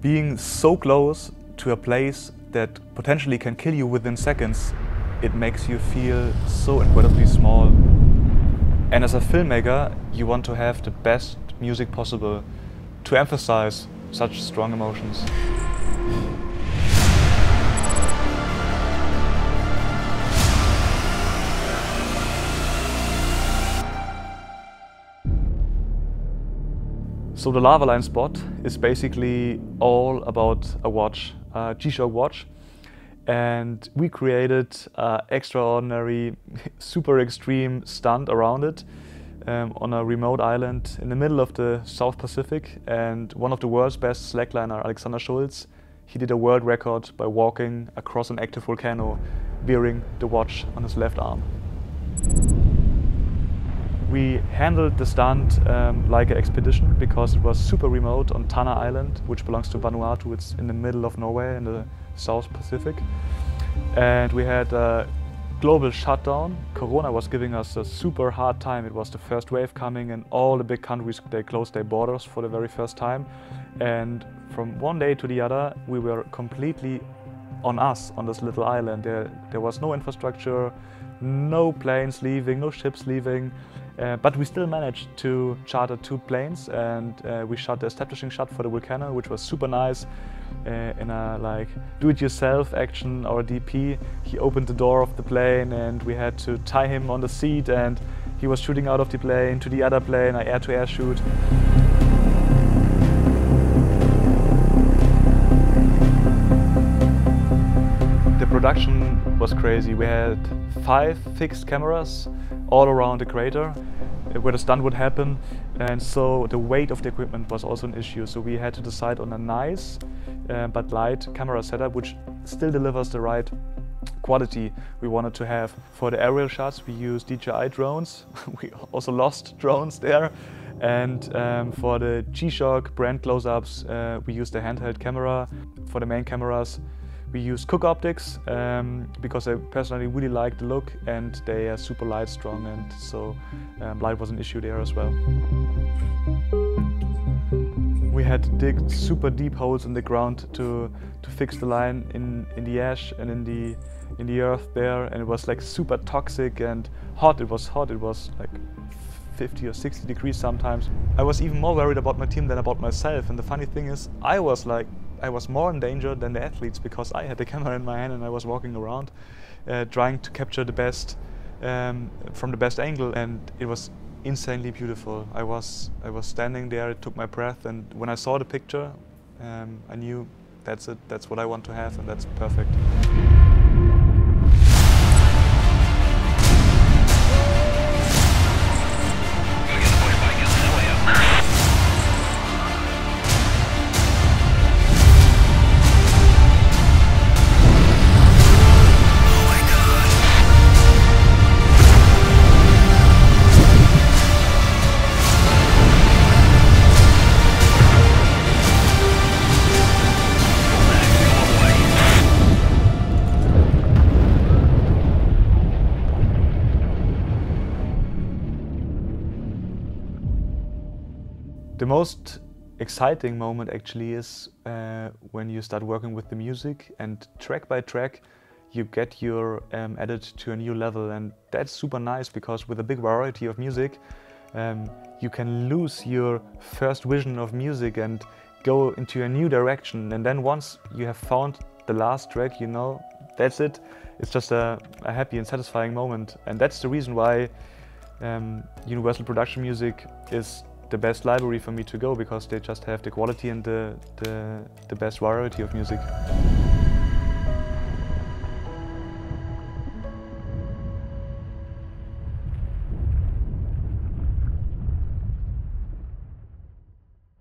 Being so close to a place that potentially can kill you within seconds, it makes you feel so incredibly small. And as a filmmaker, you want to have the best music possible to emphasize such strong emotions. So the Lavaline spot is basically all about a watch, a G-Shock watch. And we created an extraordinary, super extreme stunt around it on a remote island in the middle of the South Pacific. And one of the world's best slackliner, Alexander Schulz, he did a world record by walking across an active volcano, bearing the watch on his left arm. We handled the stunt like an expedition because it was super remote on Tanna Island, which belongs to Vanuatu. It's in the middle of Norway in the South Pacific. And we had a global shutdown. Corona was giving us a super hard time. It was the first wave coming and all the big countries, they closed their borders for the very first time. And from one day to the other, we were completely on us on this little island. There was no infrastructure, no planes leaving, no ships leaving. But we still managed to charter 2 planes, and we shot the establishing shot for the volcano, which was super nice. In a like do-it-yourself action, our DP, he opened the door of the plane and we had to tie him on the seat, and he was shooting out of the plane to the other plane, an air-to-air shoot. The production was crazy. We had 5 fixed cameras all around the crater where the stunt would happen, and so the weight of the equipment was also an issue. So we had to decide on a nice but light camera setup which still delivers the right quality we wanted to have. For the aerial shots we used DJI drones. We also lost drones there. And for the G-Shock brand close-ups we used a handheld camera. For the main cameras we used Cook optics because I personally really like the look, and they are super light strong, and so light was an issue there as well. We had to dig super deep holes in the ground to fix the line in the ash and in the earth there, and it was like super toxic and hot. It was hot. It was like 50 or 60 degrees sometimes. I was even more worried about my team than about myself, and the funny thing is I was more in danger than the athletes because I had the camera in my hand and I was walking around trying to capture the best from the best angle, and it was insanely beautiful. I was standing there, it took my breath, and when I saw the picture I knew that's it, that's what I want to have, and that's perfect. The most exciting moment actually is when you start working with the music, and track by track you get your edit to a new level, and that's super nice because with a big variety of music you can lose your first vision of music and go into a new direction, and then once you have found the last track, you know, that's it. It's just a happy and satisfying moment, and that's the reason why Universal Production Music is the best library for me to go, because they just have the quality and the best variety of music.